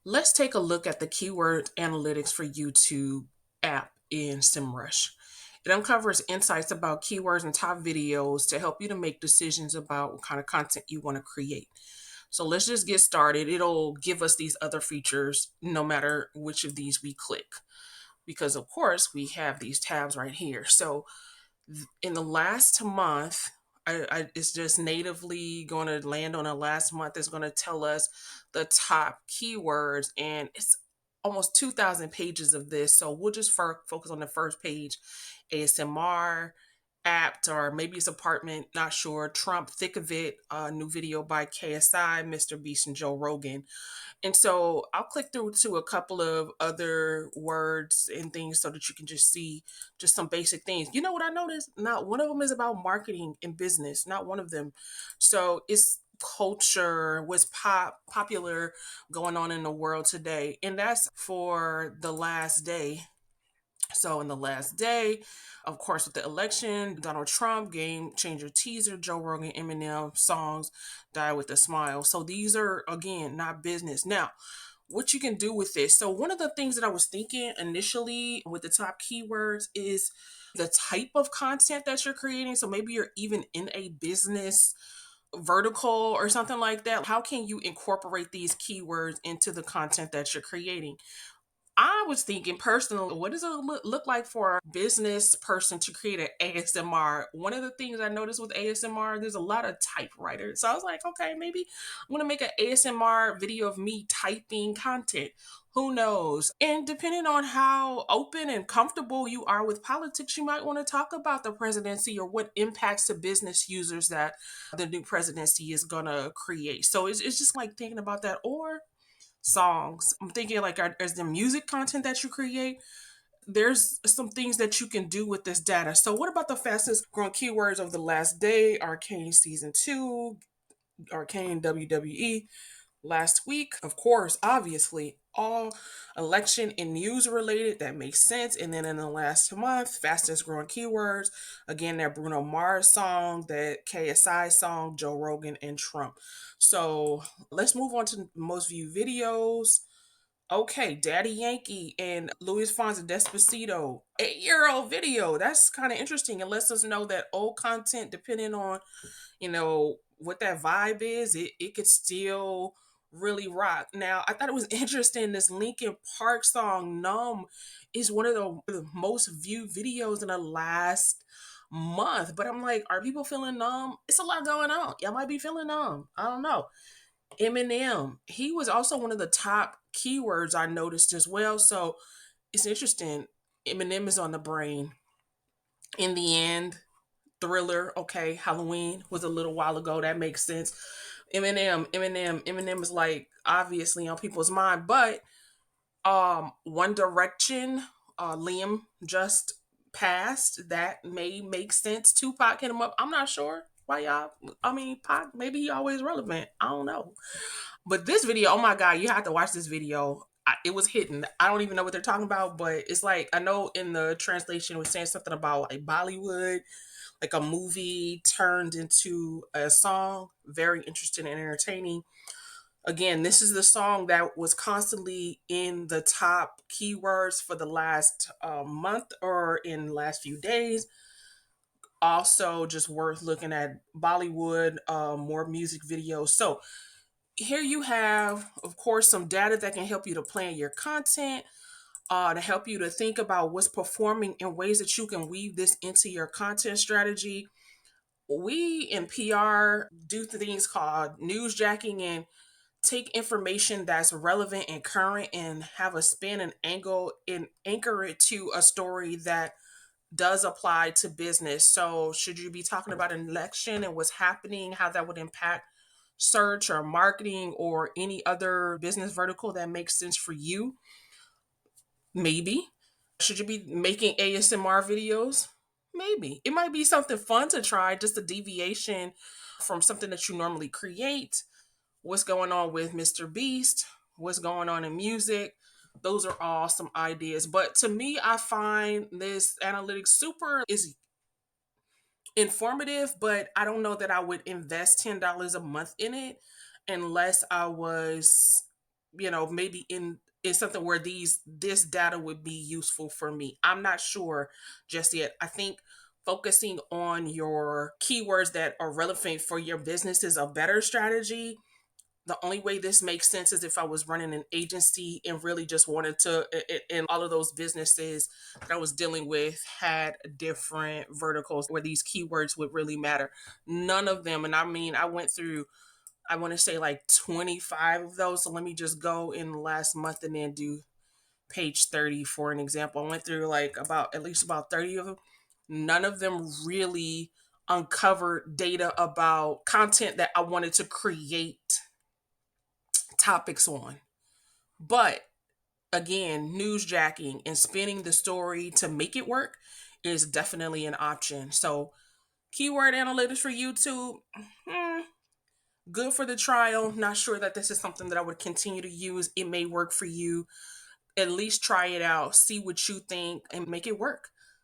Let's take a look at the keyword analytics for YouTube app in SEMrush. It uncovers insights about keywords and top videos to help you to make decisions about what kind of content you want to create. So let's just get started. It'll give us these other features no matter which of these we click, because of course we have these tabs right here. So in the last month, it's just natively going to land on the last month. It's going to tell us the top keywords, and it's almost 2,000 pages of this. So we'll just focus on the first page: ASMR, apt, or maybe it's apartment, not sure. Trump, thick of it, new video by KSI, Mr. Beast, and Joe Rogan. And so I'll click through to a couple of other words and things so that you can just see just some basic things. You know what I noticed? Not one of them is about marketing and business, not one of them. So it's culture, what's popular going on in the world today. And that's for the last day. So in the last day, of course, with the election, Donald Trump, game changer teaser, Joe Rogan, Eminem songs, die with a smile. So these are, again, not business. Now, what you can do with this. So one of the things that I was thinking initially with the top keywords is the type of content that you're creating. So maybe you're even in a business vertical or something like that. How can you incorporate these keywords into the content that you're creating? I was thinking personally, what does it look like for a business person to create an ASMR? One of the things I noticed with ASMR, there's a lot of typewriters. So I was like, okay, maybe I'm going to make an ASMR video of me typing content. Who knows? And depending on how open and comfortable you are with politics, you might want to talk about the presidency or what impacts to business users that the new presidency is going to create. So it's just like thinking about that. Or songs. I'm thinking like, as the music content that you create, there's some things that you can do with this data. So what about the fastest growing keywords of the last day? Arcane season 2, Arcane WWE last week. Of course, obviously, all election and news related. That makes sense. And then in the last month, fastest growing keywords. Again, that Bruno Mars song, that KSI song, Joe Rogan, and Trump. So let's move on to most viewed videos. Okay, Daddy Yankee and Luis Fonsi Despacito, 8-year-old video. That's kind of interesting. It lets us know that old content, depending on what that vibe is, it could still really rock. Now, I thought it was interesting. This Linkin Park song "Numb" is one of the most viewed videos in the last month. But I'm like, are people feeling numb? It's a lot going on. Y'all might be feeling numb. I don't know. Eminem, he was also one of the top keywords I noticed as well. So it's interesting. Eminem is on the brain. In the end, Thriller, okay, Halloween was a little while ago. That makes sense. Eminem is like obviously on people's mind, but One Direction, Liam just passed. That may make sense. Tupac hit him up. I'm not sure why y'all. I mean, Pac, maybe he always relevant. I don't know. But this video, oh my god, you have to watch this video. It was hidden. I don't even know what they're talking about, but it's like I know in the translation it was saying something about like Bollywood, like a movie turned into a song. Very interesting and entertaining. Again, this is the song that was constantly in the top keywords for the last month or in the last few days. Also, just worth looking at Bollywood, more music videos. So, here you have, of course, some data that can help you to plan your content, to help you to think about what's performing in ways that you can weave this into your content strategy. We in PR do things called newsjacking and take information that's relevant and current and have a spin and angle and anchor it to a story that does apply to business. So, should you be talking about an election and what's happening, how that would impact search or marketing or any other business vertical that makes sense for you? Maybe. Should you be making ASMR videos? Maybe. It might be something fun to try, just a deviation from something that you normally create. What's going on with Mr. Beast? What's going on in music? Those are all some ideas. But to me, I find this analytics super is informative, but I don't know that I would invest $10 a month in it unless I was maybe in something where this data would be useful for me. I'm not sure just yet. I think focusing on your keywords that are relevant for your business is a better strategy. The only way this makes sense is if I was running an agency and really just wanted to, and all of those businesses that I was dealing with had different verticals where these keywords would really matter. None of them, and I mean, I went through, I want to say like 25 of those. So let me just go in the last month and then do page 30 for an example. I went through like about at least about 30 of them. None of them really uncovered data about content that I wanted to create topics on. But again, newsjacking and spinning the story to make it work is definitely an option. So, keyword analytics for YouTube, good for the trial. Not sure that this is something that I would continue to use. It may work for you. At least try it out, see what you think, and make it work.